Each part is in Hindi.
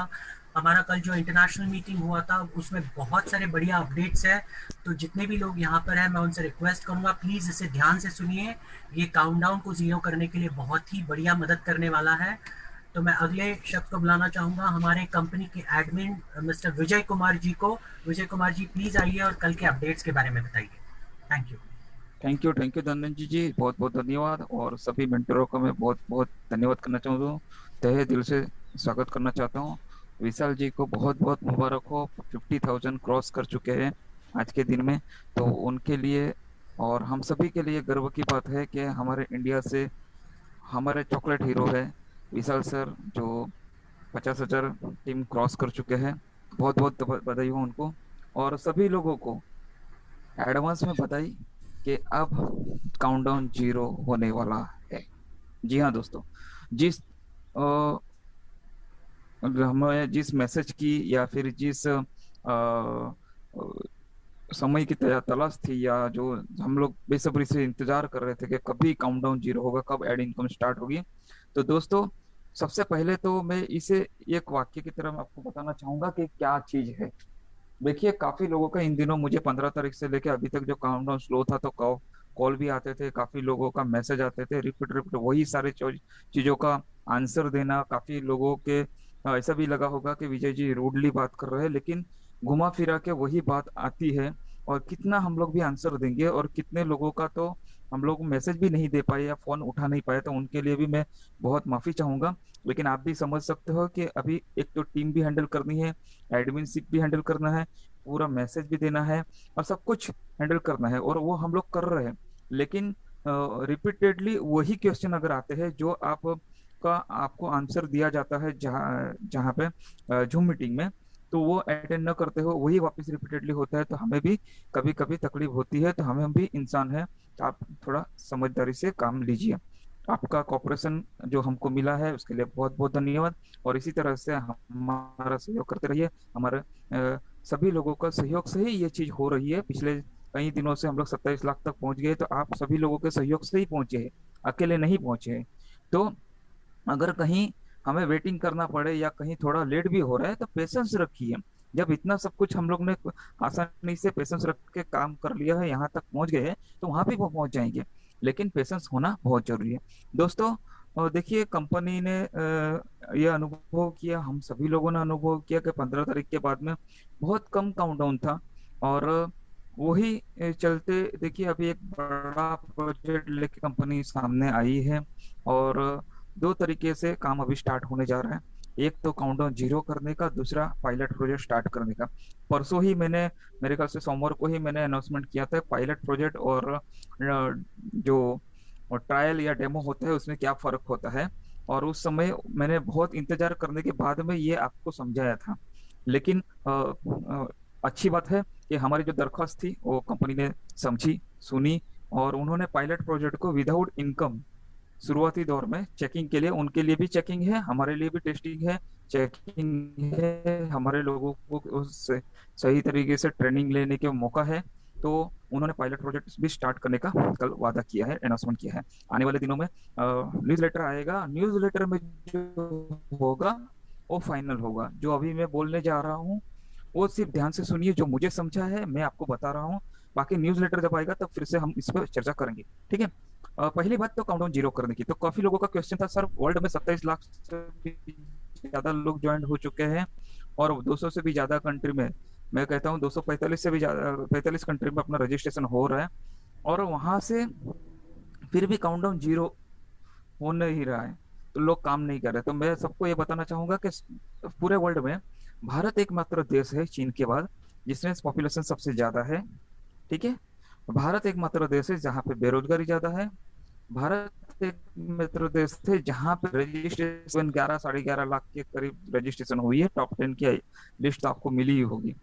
चाहूँगा। हमारा कल जो इंटरनेशनल मीटिंग हुआ था उसमें बहुत सारे बढ़िया अपडेट्स हैं, तो जितने भी लोग यहाँ पर हैं मैं उनसे रिक्वेस्ट करूँगा प्लीज़ इसे ध्यान से सुनिए। ये काउंटडाउन को ज़ीरो करने के लिए बहुत ही बढ़िया मदद करने वाला है। तो मैं अगले शख्स को बुलाना चाहूँगा, हमारे कंपनी के एडमिन मिस्टर विजय कुमार जी को। विजय कुमार जी प्लीज़ आइए और कल के अपडेट्स के बारे में बताइए। Thank you. Thank you Dhananjay ji, बहुत बहुत धन्यवाद। और सभी मेंटरों का मैं बहुत बहुत धन्यवाद करना चाहता हूँ, तहे दिल से स्वागत करना चाहता हूँ। विशाल जी को बहुत बहुत मुबारक हो, 50,000 क्रॉस कर चुके हैं आज के दिन में। तो उनके लिए और हम सभी के लिए गर्व की बात है कि हमारे इंडिया से हमारे चॉकलेट हीरो है विशाल सर, जो 50,000 टीम क्रॉस कर चुके हैं। बहुत बहुत बधाई हो उनको। और सभी लोगों को एडवांस में बधाई कि अब काउंटडाउन जीरो होने वाला है। जी हाँ दोस्तों, जिस हमें जिस मैसेज की या फिर जिस समय की तलाश थी, या जो हम लोग बेसब्री से इंतजार कर रहे थे कि कभी काउंटडाउन जीरो होगा, कब एड इनकम स्टार्ट होगी। तो दोस्तों, सबसे पहले तो मैं इसे एक वाक्य की तरह मैं आपको बताना चाहूंगा कि क्या चीज है। देखिए, काफी लोगों का इन दिनों मुझे 15 तारीख से लेके अभी तक जो काउंटडाउन स्लो था, तो कॉल भी आते थे, काफी लोगों का मैसेज आते थे, रिपीट रिपीट वही सारे चीजों का आंसर देना। काफी लोगों के ऐसा भी लगा होगा कि विजय जी रूडली बात कर रहे हैं, लेकिन घुमा फिरा के वही बात आती है। और कितना हम लोग भी आंसर देंगे, और कितने लोगों का तो हम लोग मैसेज भी नहीं दे पाए या फोन उठा नहीं पाए, तो उनके लिए भी मैं बहुत माफी चाहूंगा। लेकिन आप भी समझ सकते हो कि अभी एक तो टीम भी हैंडल करनी है, एडमिनशिप भी हैंडल करना है, पूरा मैसेज भी देना है, और सब कुछ हैंडल करना है, और वो हम लोग कर रहे हैं। लेकिन रिपीटेडली वही क्वेश्चन अगर आते हैं जो आपका आपको आंसर दिया जाता है जहाँ जहाँ पे जूम मीटिंग में, तो वो अटेंड न करते हो, वही वापस रिपीटेडली होता है, तो हमें भी कभी कभी तकलीफ होती है। तो हम भी इंसान है, तो आप थोड़ा समझदारी से काम लीजिए। आपका कॉपरेशन जो हमको मिला है उसके लिए बहुत बहुत धन्यवाद। और इसी तरह से हमारा सहयोग करते रहिए। हमारे सभी लोगों का सहयोग से ही ये चीज हो रही है। पिछले कई दिनों से हम लोग 27 लाख तक पहुंच गए, तो आप सभी लोगों के सहयोग से ही पहुंचे हैं, अकेले नहीं पहुंचे हैं। तो अगर कहीं हमें वेटिंग करना पड़े या कहीं थोड़ा लेट भी हो रहा है, तो पेशेंस रखिए। जब इतना सब कुछ हम लोग ने आसानी से पेशेंस रख के काम कर लिया है, यहाँ तक पहुंच गए हैं, तो वहां भी वो पहुंच जाएंगे। लेकिन पेशेंस होना बहुत जरूरी है दोस्तों। देखिए, कंपनी ने ये अनुभव किया, हम सभी लोगों ने अनुभव किया कि 15 तारीख के बाद में बहुत कम काउंटडाउन था। और वही चलते देखिए, अभी एक बड़ा प्रोजेक्ट लेके कंपनी सामने आई है। और दो तरीके से काम अभी स्टार्ट होने जा रहा है। एक तो काउंटडाउन जीरो करने का, दूसरा पायलट प्रोजेक्ट स्टार्ट करने का। परसों ही मैंने, मेरे ख्याल से सोमवार को ही मैंने अनाउंसमेंट किया था पायलट प्रोजेक्ट और जो ट्रायल या डेमो होता है उसमें क्या फर्क होता है। और उस समय मैंने बहुत इंतजार करने के बाद में ये आपको समझाया था। लेकिन अच्छी बात है कि हमारी जो दरख्वास्त थी वो कंपनी ने समझी, सुनी, और उन्होंने पायलट प्रोजेक्ट को विदाउट इनकम शुरुआती दौर में चेकिंग के लिए, उनके लिए भी चेकिंग है, हमारे लिए भी टेस्टिंग है, चेकिंग है, हमारे लोगों को उस सही तरीके से ट्रेनिंग लेने के मौका है। तो उन्होंने पायलट प्रोजेक्ट भी स्टार्ट करने का कल वादा किया है, अनाउंसमेंट किया है। आने वाले दिनों में न्यूज लेटर आएगा, न्यूज लेटर में जो होगा वो फाइनल होगा। जो अभी मैं बोलने जा रहा हूँ वो सिर्फ ध्यान से सुनिए, जो मुझे समझा है मैं आपको बता रहा हूँ। बाकी न्यूज लेटर जब आएगा तब फिर से हम इस पर चर्चा करेंगे, ठीक है। पहली बात तो काउंटडाउन जीरो करने की, तो काफी लोगों का क्वेश्चन था, सर वर्ल्ड में 27 लाख से भी ज्यादा लोग ज्वाइन हो चुके हैं, और 200 से भी ज्यादा कंट्री में, मैं कहता हूँ 245 से भी ज्यादा, 45 कंट्री में अपना रजिस्ट्रेशन हो रहा है, और वहां से फिर भी काउंटडाउन जीरो हो नहीं रहा है, तो लोग काम नहीं कर रहे। तो मैं सबको ये बताना चाहूंगा कि पूरे वर्ल्ड में भारत एकमात्र देश है चीन के बाद जिसमें पॉपुलेशन सबसे ज्यादा है, ठीक है। भारत एकमात्र देश है जहाँ पे बेरोजगारी ज्यादा है। भारत एक मित्र देश थे जहां पे रजिस्ट्रेशन 11 साढ़े 11 लाख के करीब रजिस्ट्रेशन हुई है। टॉप 10 की लिस्ट आपको मिली ही होगी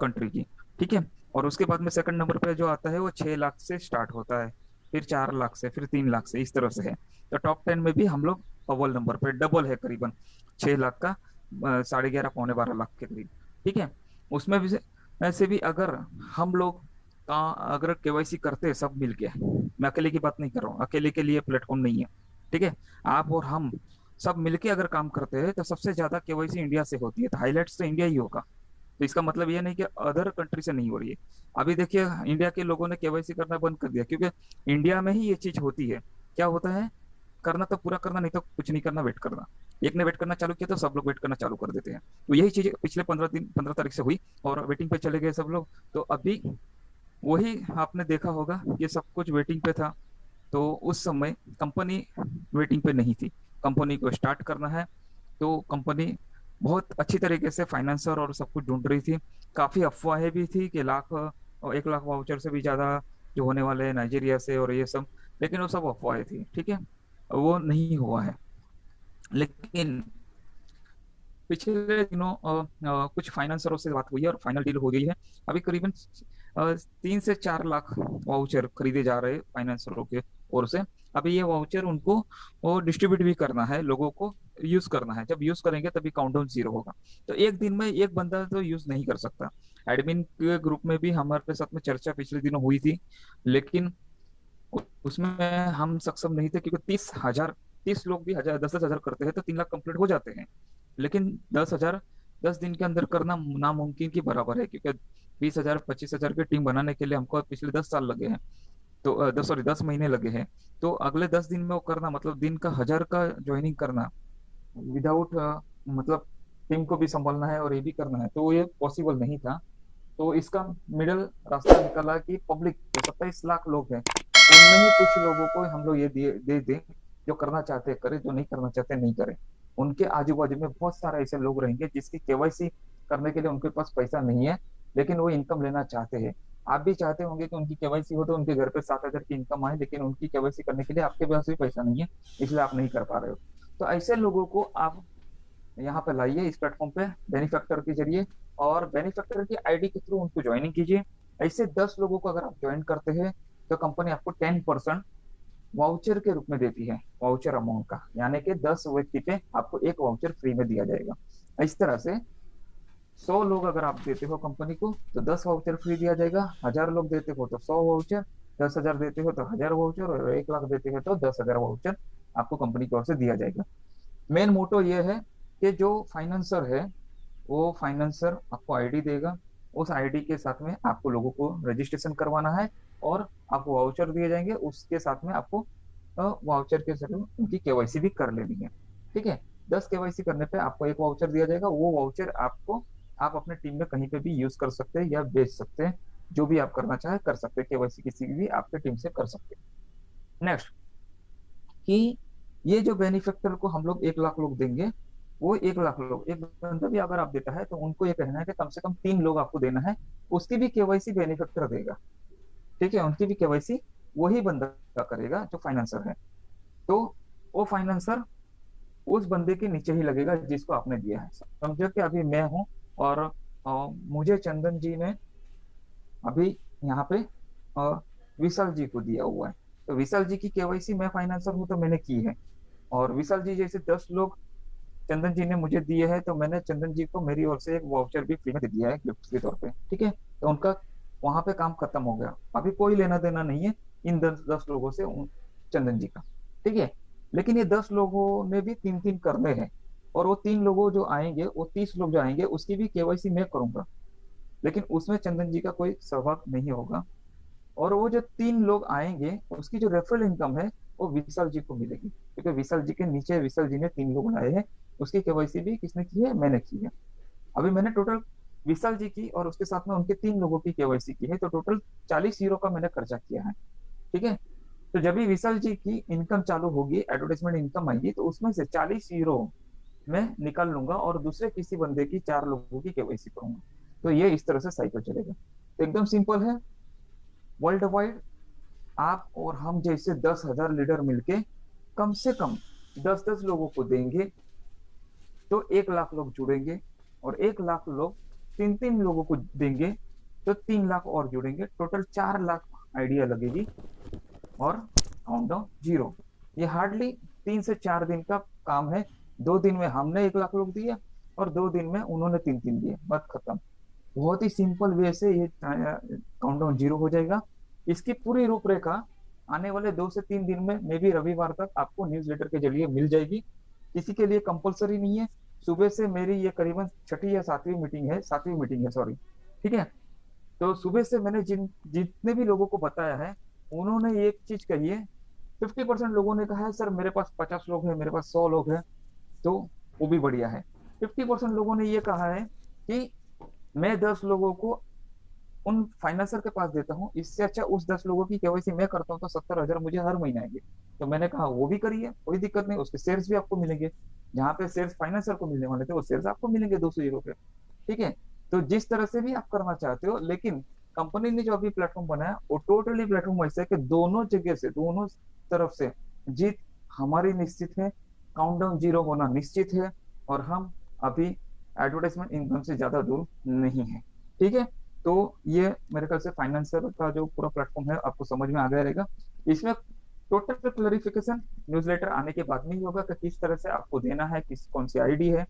कंट्री की, ठीक है। और उसके बाद में सेकंड नंबर पे जो आता है वो 6 लाख से स्टार्ट होता है, फिर 4 लाख से, फिर 3 लाख से, इस तरह से है। तो टॉप 10 में भी हम लोग अव्वल नंबर पे, डबल है करीबन 6 लाख का, साढ़े 11 पौने 12 लाख के करीब, ठीक है। उसमें भी ऐसे भी अगर हम लोग का अगर केवाईसी करते हैं सब मिलके, मैं अकेले की बात नहीं कर रहा हूँ, अकेले के लिए प्लेटफॉर्म नहीं है, ठीक है। आप और हम सब मिलके अगर काम करते हैं तो सबसे ज्यादा केवाईसी इंडिया से होती है, तो हाईलाइट्स तो इंडिया ही होगा। तो इसका मतलब ये नहीं कि अदर कंट्री से नहीं हो रही है। अभी देखिए इंडिया के लोगों ने केवाईसी करना बंद कर दिया, क्योंकि इंडिया में ही ये चीज होती है। क्या होता है, करना तो पूरा करना, नहीं तो कुछ नहीं करना, वेट करना। एक ने वेट करना चालू किया तो सब लोग वेट करना चालू कर देते हैं। तो यही चीज पिछले 15 दिन, 15 तारीख से हुई, और वेटिंग पे चले गए सब लोग। तो अभी वही आपने देखा होगा कि सब कुछ वेटिंग पे था। तो उस समय कंपनी वेटिंग पे नहीं थी, कंपनी को स्टार्ट करना है। तो कंपनी बहुत अच्छी तरीके से फाइनेंसर और सब कुछ ढूंढ रही थी। काफी अफवाहें भी थी कि लाख और 1 लाख वाउचर से भी ज्यादा जो होने वाले हैं नाइजीरिया से और ये सब, लेकिन वो सब अफवाहें थी, ठीक है, वो नहीं हुआ है। लेकिन पिछले दिनों कुछ फाइनेंसरों से बात हुई है और फाइनल डील हो गई है। अभी करीबन 3 से 4 लाख वाउचर खरीदे जा रहे हैं फाइनेंसरों के ओर से। अभी ये वाउचर उनको वो डिस्ट्रीब्यूट भी करना है, लोगों को यूज करना है। जब यूज करेंगे तभी काउंटडाउन 0 होगा। तो एक दिन में एक बंदा तो यूज नहीं कर सकता। एडमिन के ग्रुप में भी हमारे साथ में चर्चा पिछले दिनों हुई थी, लेकिन उसमें हम सक्षम नहीं थे, क्योंकि 30,000, 30 लोग भी 10,000 10,000 करते हैं तो 3 लाख कंप्लीट हो जाते हैं। लेकिन 10,000 10 दिन के अंदर करना नामुमकिन के बराबर है, क्योंकि 20,000 25,000 की टीम बनाने के लिए हमको पिछले 10 साल लगे हैं। तो 10 महीने लगे हैं। तो अगले 10 दिन में वो करना मतलब दिन का 1,000 का ज्वाइनिंग करना विदाउट मतलब टीम को भी संभालना है और ये भी करना है, तो ये पॉसिबल नहीं था। तो इसका मिडल रास्ता निकाला कि पब्लिक जो 27 लाख लोग हैं उनमें ही कुछ लोगों को हम लोग ये दे दें, जो करना चाहते हैं करें, जो नहीं करना चाहते नहीं करें। उनके आजू बाजू में बहुत सारे ऐसे लोग रहेंगे जिसकी केवाईसी करने के लिए उनके पास पैसा नहीं है, लेकिन वो इनकम लेना चाहते हैं। आप भी चाहते होंगे कि उनकी केवाईसी हो तो उनके घर पे 7,000 की इनकम आए, लेकिन उनकी केवाईसी करने के लिए आपके पास भी पैसा नहीं है, इसलिए आप नहीं कर पा रहे हो। तो ऐसे लोगों को आप यहाँ पे लाइए इस प्लेटफॉर्म पे बेनिफैक्टर के जरिए, और बेनिफैक्टर की आईडी के थ्रू उनको ज्वाइनिंग कीजिए। ऐसे 10 लोगों को अगर आप ज्वाइन करते हैं तो कंपनी आपको 10% वाउचर के रूप में देती है, वाउचर अमाउंट का, यानी कि 10 व्यक्ति पे आपको एक वाउचर फ्री में दिया जाएगा। इस तरह से 100 लोग अगर आप देते हो कंपनी को तो 10 वाउचर फ्री दिया जाएगा, 1,000 लोग देते हो तो 100 वाउचर, 10,000 देते हो तो 1,000 वाउचर, और 1 लाख देते हो तो 10,000 वाउचर आपको कंपनी की ओर से दिया जाएगा। मेन मोटो ये है कि जो फाइनेंसर है वो फाइनेंसर आपको आईडी देगा, उस आईडी के साथ में आपको लोगों को रजिस्ट्रेशन करवाना है, और आपको वाउचर दिए जाएंगे, उसके साथ में आपको वाउचर के साथ उनकी केवाईसी भी कर लेनी है। ठीक है, 10 केवाईसी करने पे आपको एक वाउचर दिया जाएगा, वो वाउचर आपको आप अपने टीम में कहीं पे भी यूज कर सकते हैं या बेच सकते हैं, जो भी आप करना चाहे कर सकते हैं, केवाईसी किसी भी आपके टीम से कर सकते हैं। नेक्स्ट, कि ये जो बेनिफिशियल को हम लोग 1 लाख लोग देंगे, वो 1 लाख लोग एक बंदा भी अगर आप देता है तो उनको ये कहना है कि कम से कम 3 लोग आपको देना है, उसकी भी केवाईसी बेनिफिशियल देगा। ठीक है, उनकी भी केवाईसी वही बंदा करेगा जो फाइनेंसर है। तो वो फाइनेंसर उस बंदे के नीचे ही लगेगा जिसको आपने दिया है। समझो कि अभी मैं हूँ और मुझे चंदन जी ने अभी यहाँ पे विशाल जी को दिया हुआ है, तो विशाल जी की केवाईसी मैं फाइनेंसर हूँ तो मैंने की है, और विशाल जी जैसे 10 लोग चंदन जी ने मुझे दिए हैं, तो मैंने चंदन जी को मेरी ओर से एक वाउचर भी फ्री में दे दिया है गिफ्ट के तौर पे। ठीक है, तो उनका वहां पे काम खत्म हो गया, अभी कोई लेना देना नहीं है इन 10 लोगों से चंदन जी का। ठीक है, लेकिन ये 10 लोगों ने भी 3 3 करने हैं, और वो 3 लोगों जो आएंगे, वो 30 लोग जो आएंगे उसकी भी केवाईसी मैं करूंगा, लेकिन उसमें चंदन जी का कोई सहभाग नहीं होगा। और वो जो 3 लोग आएंगे उसकी जो रेफरल इनकम है वो विशाल जी को मिलेगी, क्योंकि विशाल जी के नीचे विशाल जी ने 3 लोग लाए हैं, उसकी केवाईसी भी किसने की है, मैंने की है। अभी मैंने टोटल विशाल जी की और उसके साथ में उनके 3 लोगों की केवाईसी की है, तो टोटल 40 यूरो का मैंने खर्चा किया है। ठीक है, तो जब भी विशाल जी की इनकम चालू होगी, एडवर्टाइजमेंट इनकम आएगी, तो उसमें से 40 यूरो मैं निकाल लूंगा और दूसरे किसी बंदे की 4 लोगों की केवाईसी करूंगा। तो ये इस तरह से साइकिल चलेगा। तो एकदम सिंपल है। वर्ल्ड वाइड आप और हम जैसे 10,000 लीडर मिलके कम से कम 10 10 लोगों को देंगे, तो 1 लाख लोग जुड़ेंगे, और 1 लाख लोग 3 3 लोगों को देंगे तो 3 लाख और जुड़ेंगे, टोटल 4 लाख आइडिया लगेगी, और काउंटडाउन 0। ये हार्डली 3 से 4 दिन का काम है। 2 दिन में हमने 1 लाख लोग दिया, और 2 दिन में उन्होंने 3 3 दिए, बात खत्म। बहुत ही सिंपल वे से ये काउंटडाउन 0 हो जाएगा। इसकी पूरी रूपरेखा आने वाले 2 से 3 दिन में, मे बी रविवार तक आपको न्यूज़लेटर के जरिए मिल जाएगी। किसी के लिए कंपलसरी नहीं है। सुबह से मेरी ये करीबन छठी या सातवीं मीटिंग है, सॉरी। ठीक है। तो सुबह से मैंने जितने भी लोगों को बताया है, उन्होंने एक चीज कही है। 50% लोगों ने कहा है सर मेरे पास 50 लोग हैं, मेरे पास 100 लोग हैं, तो वो भी बढ़िया है। 50% लोगों ने ये कहा है कि मैं 10 लोगों को उन फाइनेंसर के पास देता हूँ, इससे अच्छा उस 10 लोगों की केवाईसी मैं करता हूँ तो 70,000 मुझे हर महीने आएंगे। तो मैंने कहा वो भी करिए, कोई दिक्कत नहीं, उसके शेयर्स भी आपको मिलेंगे। जहाँ पे शेयर्स फाइनेंसर को मिलने वाले थे वो शेयर्स आपको मिलेंगे 200 यूरो पे। ठीक है। तो जिस तरह से भी आप करना चाहते हो, लेकिन कंपनी ने जो अभी प्लेटफॉर्म बनाया वो टोटली प्लेटफॉर्म ऐसा है कि दोनों जगह से, दोनों तरफ से जीत हमारी निश्चित है, काउंटडाउन जीरो होना निश्चित है, और हम अभी एडवर्टाइजमेंट इनकम से ज्यादा दूर नहीं है। ठीक है। तो ये मेरे ख्याल से फाइनेंसर का जो पूरा प्लेटफॉर्म है आपको समझ में आ गया रहेगा। इसमें टोटल क्लैरिफिकेशन न्यूज़लेटर आने के बाद में ही होगा कि किस तरह से आपको देना है, किस कौन सी आईडी है।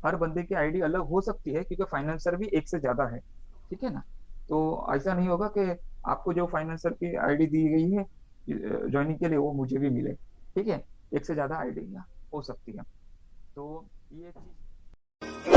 हर बंदे की आईडी अलग हो सकती है क्योंकि फाइनेंसर भी एक से ज्यादा है। ठीक है ना। तो ऐसा नहीं होगा कि आपको जो फाइनेंसर की आईडी दी गई है ज्वाइनिंग के लिए वो मुझे भी मिले। ठीक है। एक से ज्यादा आईडी हो सकती है। तो ये चीज